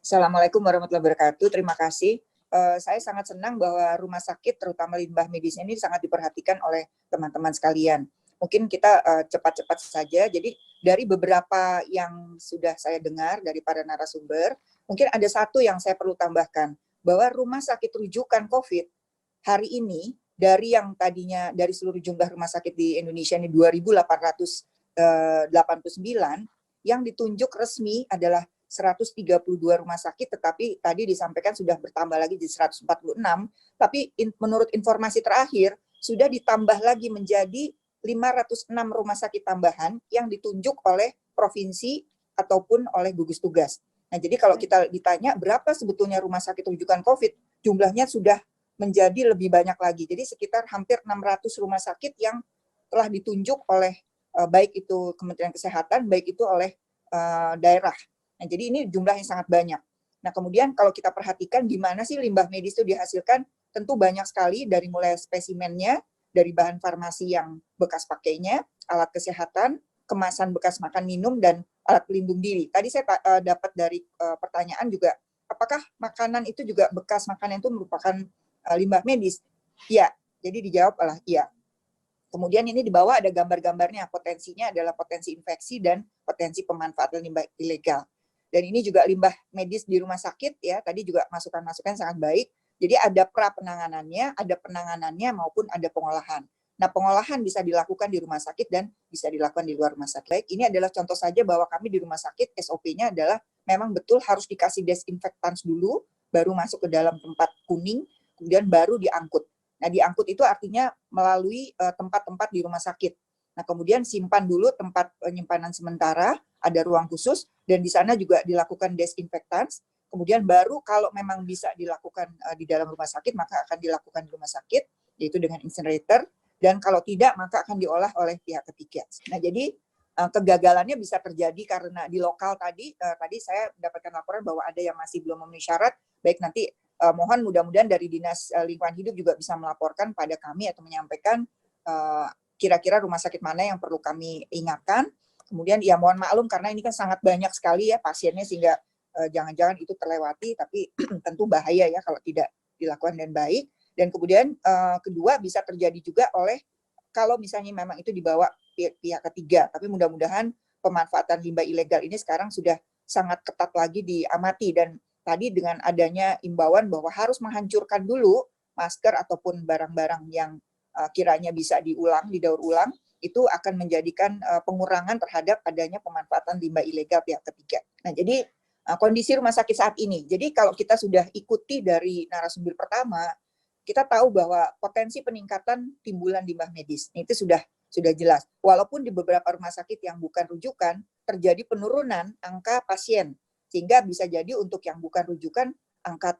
Assalamualaikum warahmatullahi wabarakatuh. Terima kasih. Saya sangat senang bahwa rumah sakit, terutama limbah medisnya ini sangat diperhatikan oleh teman-teman sekalian. Mungkin kita cepat-cepat saja. Jadi dari beberapa yang sudah saya dengar dari para narasumber, mungkin ada satu yang saya perlu tambahkan, bahwa rumah sakit rujukan COVID hari ini dari yang tadinya dari seluruh jumlah rumah sakit di Indonesia ini 2.889, yang ditunjuk resmi adalah 132 rumah sakit, tetapi tadi disampaikan sudah bertambah lagi di 146, tapi menurut informasi terakhir sudah ditambah lagi menjadi 506 rumah sakit tambahan yang ditunjuk oleh provinsi ataupun oleh gugus tugas. Nah, jadi kalau kita ditanya berapa sebetulnya rumah sakit rujukan COVID, jumlahnya sudah menjadi lebih banyak lagi. Jadi sekitar hampir 600 rumah sakit yang telah ditunjuk oleh baik itu Kementerian Kesehatan, baik itu oleh daerah. Nah, jadi ini jumlah yang sangat banyak. Nah, kemudian kalau kita perhatikan gimana sih limbah medis itu dihasilkan, tentu banyak sekali dari mulai spesimennya, dari bahan farmasi yang bekas pakainya, alat kesehatan, kemasan bekas makan minum, dan alat pelindung diri. Tadi saya dapat dari pertanyaan juga, apakah makanan itu juga bekas makanan itu merupakan limbah medis? Iya, jadi dijawab adalah iya. Kemudian ini di bawah ada gambar-gambarnya, potensinya adalah potensi infeksi dan potensi pemanfaatan limbah ilegal. Dan ini juga limbah medis di rumah sakit ya, tadi juga masukan-masukan sangat baik. Jadi ada penanganannya maupun ada pengolahan. Nah, pengolahan bisa dilakukan di rumah sakit dan bisa dilakukan di luar rumah sakit. Baik, ini adalah contoh saja bahwa kami di rumah sakit SOP-nya adalah memang betul harus dikasih desinfektan dulu, baru masuk ke dalam tempat kuning, kemudian baru diangkut. Nah, diangkut itu artinya melalui tempat-tempat di rumah sakit. Nah, kemudian simpan dulu tempat penyimpanan sementara, ada ruang khusus, dan di sana juga dilakukan desinfektan. Kemudian baru kalau memang bisa dilakukan di dalam rumah sakit, maka akan dilakukan di rumah sakit, yaitu dengan incinerator, dan kalau tidak, maka akan diolah oleh pihak ketiga. Nah, jadi kegagalannya bisa terjadi karena di lokal tadi saya mendapatkan laporan bahwa ada yang masih belum memenuhi syarat, baik nanti mohon mudah-mudahan dari Dinas Lingkungan Hidup juga bisa melaporkan pada kami atau menyampaikan kira-kira rumah sakit mana yang perlu kami ingatkan. Kemudian ya mohon maklum karena ini kan sangat banyak sekali ya pasiennya sehingga jangan-jangan itu terlewati, tapi tentu bahaya ya kalau tidak dilakukan dengan baik. Dan kemudian kedua bisa terjadi juga oleh kalau misalnya memang itu dibawa pihak ketiga, tapi mudah-mudahan pemanfaatan limbah ilegal ini sekarang sudah sangat ketat lagi diamati, dan tadi dengan adanya imbauan bahwa harus menghancurkan dulu masker ataupun barang-barang yang kiranya bisa didaur ulang, itu akan menjadikan pengurangan terhadap adanya pemanfaatan limbah ilegal pihak ketiga. Nah, jadi kondisi rumah sakit saat ini. Jadi kalau kita sudah ikuti dari narasumber pertama, kita tahu bahwa potensi peningkatan timbulan limbah medis itu sudah jelas. Walaupun di beberapa rumah sakit yang bukan rujukan terjadi penurunan angka pasien, sehingga bisa jadi untuk yang bukan rujukan angka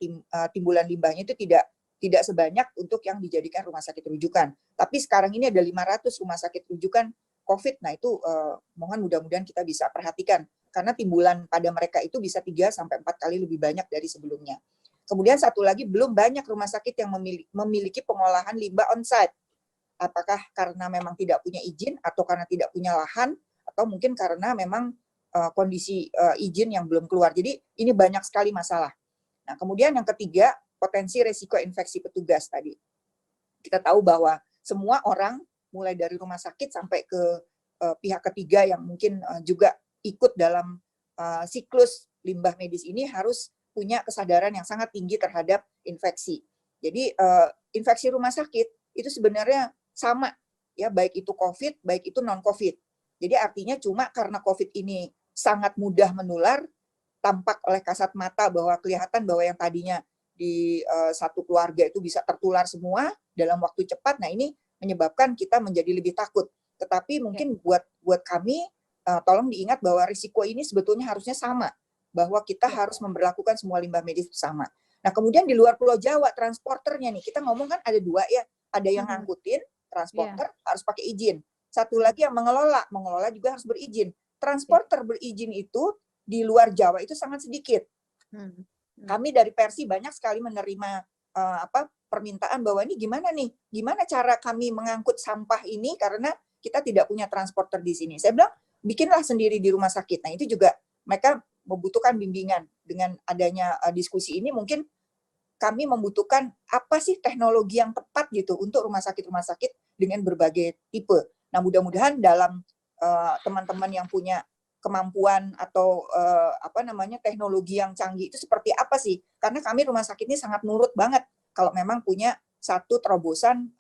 timbulan limbahnya itu tidak sebanyak untuk yang dijadikan rumah sakit rujukan. Tapi sekarang ini ada 500 rumah sakit rujukan COVID. Nah, itu mohon mudah-mudahan kita bisa perhatikan karena timbulan pada mereka itu bisa 3 sampai 4 kali lebih banyak dari sebelumnya. Kemudian satu lagi, belum banyak rumah sakit yang memiliki pengolahan limbah on-site. Apakah karena memang tidak punya izin atau karena tidak punya lahan atau mungkin karena memang kondisi izin yang belum keluar. Jadi ini banyak sekali masalah. Nah, kemudian yang ketiga, potensi resiko infeksi petugas tadi. Kita tahu bahwa semua orang mulai dari rumah sakit sampai ke pihak ketiga yang mungkin juga ikut dalam siklus limbah medis ini harus punya kesadaran yang sangat tinggi terhadap infeksi. Jadi infeksi rumah sakit itu sebenarnya sama ya, baik itu COVID, baik itu non-COVID. Jadi artinya cuma karena COVID ini sangat mudah menular, tampak oleh kasat mata bahwa kelihatan bahwa yang tadinya di satu keluarga itu bisa tertular semua dalam waktu cepat. Nah, ini menyebabkan kita menjadi lebih takut. Tetapi mungkin buat kami tolong diingat bahwa risiko ini sebetulnya harusnya sama, bahwa kita harus memberlakukan semua limbah medis sama. Nah, kemudian di luar Pulau Jawa transporternya nih, kita ngomong kan ada dua ya, ada yang ngangkutin transporter harus pakai izin. Satu lagi yang mengelola juga harus berizin. Transporter berizin itu di luar Jawa itu sangat sedikit. Kami dari Persi banyak sekali menerima permintaan bahwa ini gimana cara kami mengangkut sampah ini karena kita tidak punya transporter di sini. Saya bilang bikinlah sendiri di rumah sakit. Nah, itu juga mereka membutuhkan bimbingan dengan adanya diskusi ini mungkin kami membutuhkan apa sih teknologi yang tepat gitu untuk rumah sakit dengan berbagai tipe. Nah, mudah-mudahan dalam teman-teman yang punya kemampuan atau teknologi yang canggih itu seperti apa sih? Karena kami rumah sakit ini sangat nurut banget kalau memang punya satu terobosan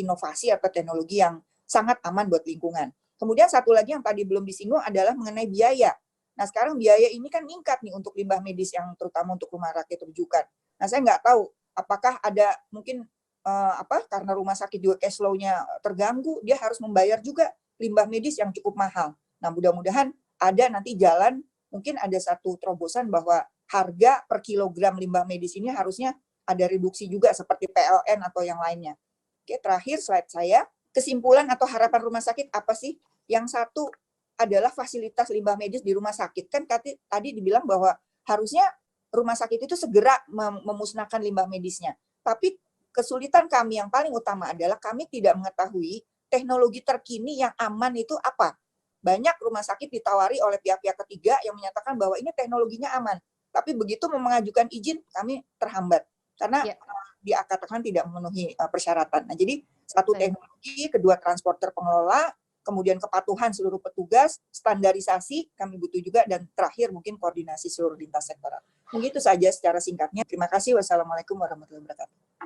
inovasi atau teknologi yang sangat aman buat lingkungan. Kemudian satu lagi yang tadi belum disinggung adalah mengenai biaya. Nah, sekarang biaya ini kan meningkat nih untuk limbah medis yang terutama untuk rumah rakyat rujukan. Nah, saya nggak tahu apakah ada mungkin karena rumah sakit juga cash flow-nya terganggu, dia harus membayar juga limbah medis yang cukup mahal. Nah, mudah-mudahan ada nanti jalan, mungkin ada satu terobosan bahwa harga per kilogram limbah medis ini harusnya ada reduksi juga seperti PLN atau yang lainnya. Oke, terakhir slide saya, kesimpulan atau harapan rumah sakit apa sih? Yang satu adalah fasilitas limbah medis di rumah sakit. Kan tadi dibilang bahwa harusnya rumah sakit itu segera memusnahkan limbah medisnya. Tapi kesulitan kami yang paling utama adalah kami tidak mengetahui teknologi terkini yang aman itu apa. Banyak rumah sakit ditawari oleh pihak-pihak ketiga yang menyatakan bahwa ini teknologinya aman. Tapi begitu mengajukan izin, kami terhambat. Karena dikatakan tidak memenuhi persyaratan. Nah, jadi satu teknologi, kedua transporter pengelola, kemudian kepatuhan seluruh petugas, standarisasi kami butuh juga, dan terakhir mungkin koordinasi seluruh lintas sektoral. Begitu saja secara singkatnya. Terima kasih. Wassalamualaikum warahmatullahi wabarakatuh.